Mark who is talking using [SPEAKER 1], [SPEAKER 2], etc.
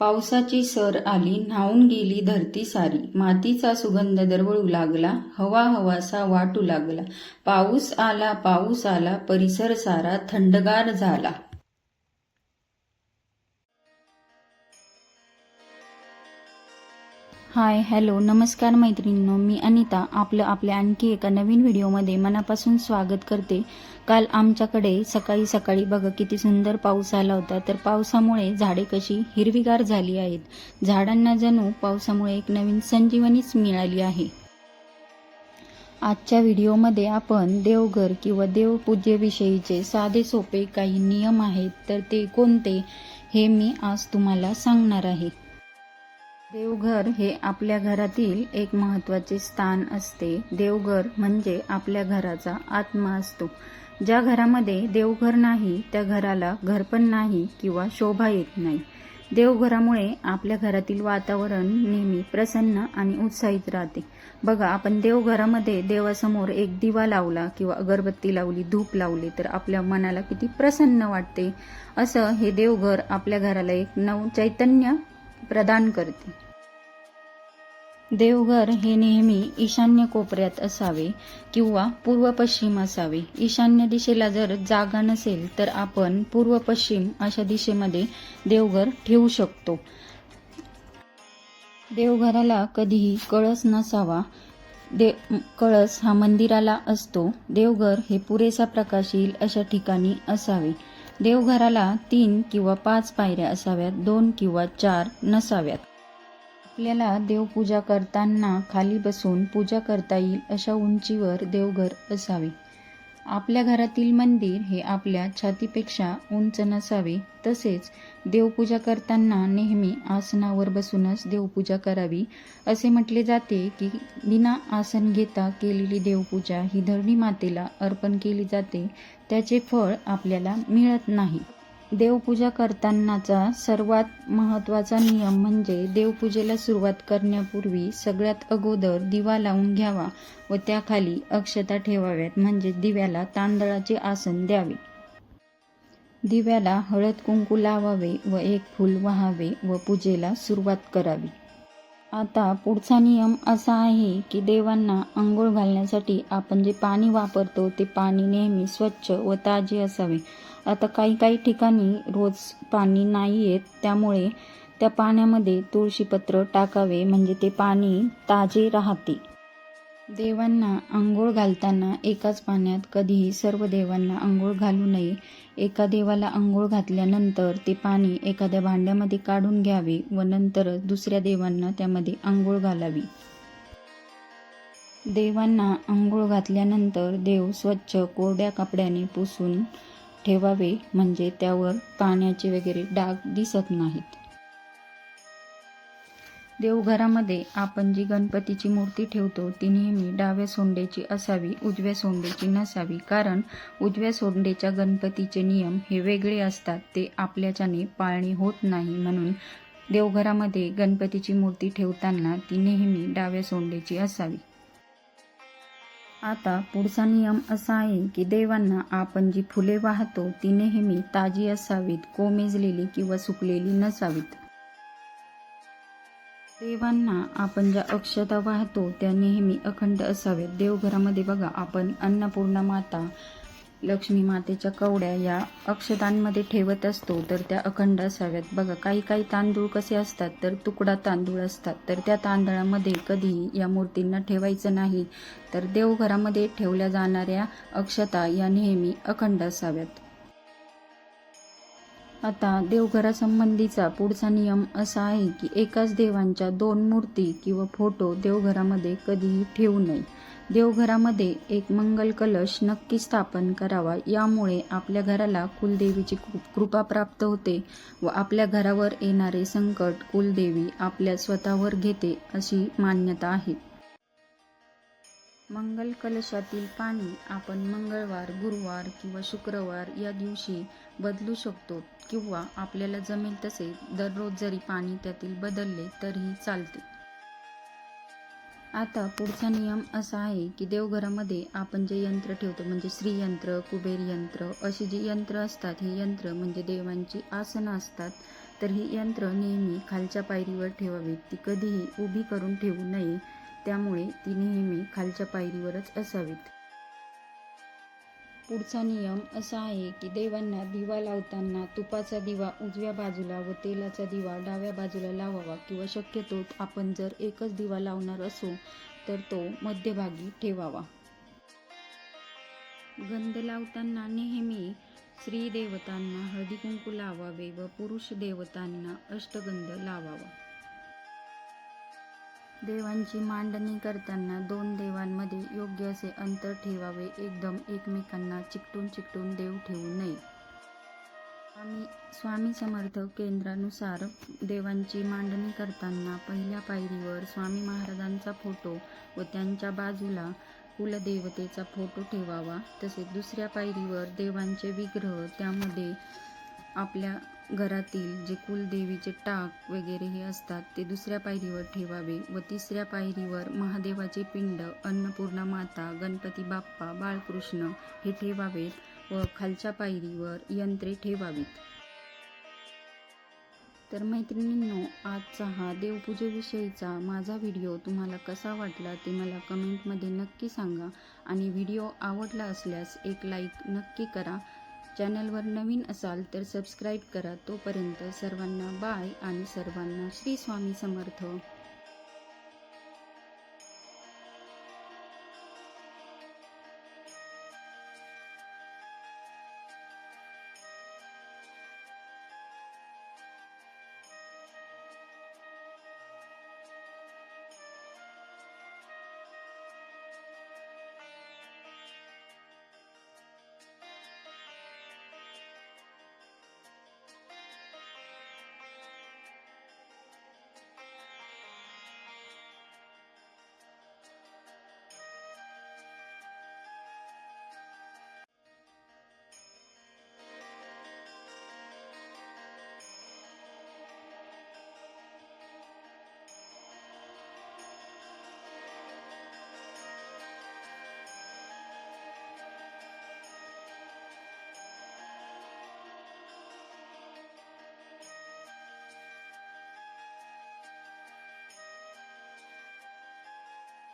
[SPEAKER 1] पावसाची सर आली, न्हाऊन गेली धरती सारी. मातीचा सुगंध दरवळू लागला, हवा हवासा वाटू लागला. पाऊस आला, परिसर सारा थंडगार झाला. हाय, हॅलो, नमस्कार मैत्रिणींनो, मी अनिता आपल्या आणखी एका नवीन व्हिडिओमध्ये मनापासून स्वागत करते. काल आमच्याकडे सकाळी सकाळी बघा किती सुंदर पाऊस आला होता. तर पावसामुळे झाडे कशी हिरवीगार झाली आहेत. झाडांना जणू पावसामुळे एक नवीन संजीवनीच मिळाली आहे. आजच्या व्हिडिओमध्ये आपण देवघर किंवा देवपूजेविषयीचे साधे सोपे काही नियम आहेत, तर ते कोणते हे मी आज तुम्हाला सांगणार आहे. देवघर हे आपल्या घरातील एक महत्त्वाचे स्थान असते. देवघर म्हणजे आपल्या घराचा आत्मा असतो. ज्या घरामध्ये देवघर नाही त्या घराला घर पण नाही किंवा शोभा येत नाही. देवघरामुळे आपल्या घरातील वातावरण नेहमी प्रसन्न आणि उत्साहित राहते. बघा, आपण देवघरामध्ये देवासमोर एक दिवा लावला किंवा अगरबत्ती लावली, धूप लावले तर आपल्या मनाला किती प्रसन्न वाटते. असं हे देवघर आपल्या घराला एक चैतन्य प्रदान करते. देवघर हे नेहमी ईशान्य कोपऱ्यात असावे किंवा पूर्व पश्चिम असावे. ईशान्य दिशेला जर जागा नसेल तर आपण पूर्व पश्चिम अशा दिशेमध्ये देवघर ठेवू शकतो. देवघराला कधीही कळस नसावा. कळस हा मंदिराला असतो. देवघर हे पुरेसा प्रकाश येईल अशा ठिकाणी असावे. देवघराला 3 किंवा 5 पायऱ्या असाव्यात, 2 किंवा 4 नसाव्यात. आपल्याला देवपूजा करताना खाली बसून पूजा करता येईल अशा उंचीवर देवघर असावे. आपल्या घरातील मंदिर हे आपल्या छातीपेक्षा उंच नसावे. तसेच देवपूजा करताना नेहमी आसनावर बसूनच देवपूजा करावी. असे म्हटले जाते की बिना आसन घेता केलेली देवपूजा ही धरणी मातेला अर्पण केली जाते, त्याचे फळ आपल्याला मिळत नाही. देवपूजा करतानाचा सर्वात महत्त्वाचा नियम म्हणजे देवपूजेला सुरुवात करण्यापूर्वी सगळ्यात अगोदर दिवा लावून घ्यावा व त्याखाली अक्षता ठेवाव्यात, म्हणजे दिव्याला तांदळाचे आसन द्यावे. दिव्याला हळद कुंकू लावावे व एक फूल वाहावे व पूजेला सुरुवात करावी. आता पुढचा नियम असा आहे की देवांना अंघोळ घालण्यासाठी आपण जे पाणी वापरतो ते पाणी नेहमी स्वच्छ व ताजे असावे. आता काही ठिकाणी रोज पाणी नाही येत, त्यामुळे त्या पाण्यामध्ये तुळशीपत्र टाकावे, म्हणजे ते पाणी ताजे राहते. देवांना अंघोळ घालताना एकाच पाण्यात कधीही सर्व देवांना अंघोळ घालू नये. एका देवाला अंघोळ घातल्यानंतर ते पाणी एखाद्या भांड्यामध्ये काढून घ्यावे व नंतर दुसऱ्या देवांना त्यामध्ये अंघोळ घालावी. देवांना अंघोळ घातल्यानंतर देव स्वच्छ कोरड्या कपड्याने पुसून ठेवावे, म्हणजे त्यावर पाण्याचे वगैरे डाग दिसत नाहीत. देवघरामध्ये आपण जी गणपतीची मूर्ती ठेवतो ती नेहमी डाव्या सोंडेची असावी, उजव्या सोंडेची नसावी. कारण उजव्या सोंडेच्या गणपतीचे नियम हे वेगळे असतात, ते आपल्याच्याने पाळणे होत नाही. म्हणून देवघरामध्ये गणपतीची मूर्ती ठेवताना ती नेहमी डाव्या सोंडेची असावी. आता पुढचा नियम असा आहे की देवांना आपण जी फुले वाहतो ती नेहमी ताजी असावीत, कोमेजलेली किंवा सुकलेली नसावीत. देवांना आपण ज्या अक्षता वाहतो त्या नेहमी अखंड असाव्यात. देवघरामध्ये बघा, आपण अन्नपूर्णा माता, लक्ष्मी मातेच्या कवड्या या अक्षतांमध्ये ठेवत असतो, तर त्या अखंड असाव्यात. बघा, काही तांदूळ कसे असतात तर तुकडा तांदूळ असतात, तर त्या तांदळामध्ये कधीही या मूर्तींना ठेवायचं नाही. तर देवघरामध्ये ठेवल्या जाणाऱ्या अक्षता या नेहमी अखंड असाव्यात. आता देवघरासंबंधीचा पुढचा नियम असा आहे की एकाच देवांच्या 2 मूर्ती किंवा फोटो देवघरामध्ये कधीही ठेवू नये. देवघरामध्ये एक मंगल कलश नक्की स्थापन करावा. यामुळे आपल्या घराला कुलदेवीची कृपा प्राप्त होते व आपल्या घरावर येणारे संकट कुलदेवी आपल्या स्वतःवर घेते अशी मान्यता आहे. मंगल कलशातील पाणी आपण मंगळवार, गुरुवार किंवा शुक्रवार या दिवशी बदलू शकतो किंवा आपल्याला जमेल तसे दररोज जरी पाणी त्यातील बदलले तरीही चालते. आता पुढचा नियम असा आहे की देवघरामध्ये आपण जे यंत्र ठेवतो, म्हणजे श्रीयंत्र, कुबेर यंत्र, अशी जी यंत्र असतात, ही यंत्र म्हणजे देवांची आसनं असतात, तर ही यंत्र नेहमी खालच्या पायरीवर ठेवावीत. ती कधीही उभी करून ठेवू नये, त्यामुळे ती नेहमी खालच्या पायरीवरच असावीत. पुढचा नियम असा आहे की देवांना दिवा लावताना तुपाचा दिवा उजव्या बाजूला व तेलाचा दिवा डाव्या बाजूला लावावा, किंवा शक्यतो आपण जर एकच दिवा लावणार असू तर तो मध्यभागी ठेवावा. गंध लावताना नेहमी स्त्री देवतांना हळदी कुंकू लावावे व पुरुष देवतांना अष्टगंध लावावा. देवांची मांडणी करताना दोन देवांमध्ये योग्य असे अंतर ठेवावे. एकदम एकमेकांना चिकटून देव ठेवू नये. स्वामी समर्थ केंद्रानुसार देवांची मांडणी करताना पहिल्या पायरीवर स्वामी महाराजांचा फोटो व त्यांच्या बाजूला कुलदेवतेचा फोटो ठेवावा. तसेच दुसऱ्या पायरीवर देवांचे विग्रह, त्यामध्ये आपल्या घरातील जे कुलदेवीचे टाक वगैरे हे असतात ते दुसऱ्या पायरीवर ठेवावे. व तिसऱ्या पायरीवर महादेवाचे पिंड, अन्नपूर्णा माता, गणपती बाप्पा, बाळकृष्ण हे ठेवावेत व खालच्या पायरीवर यंत्रे ठेवावीत. तर मैत्रिणींनो, आजचा हा देवपूजेविषयीचा माझा व्हिडिओ तुम्हाला कसा वाटला ते मला कमेंटमध्ये नक्की सांगा. आणि व्हिडिओ आवडला असल्यास एक लाईक नक्की करा. चॅनलवर नवीन असाल तर सबस्क्राईब करा. तोपर्यंत सर्वांना बाय आणि सर्वांना श्री स्वामी समर्थ.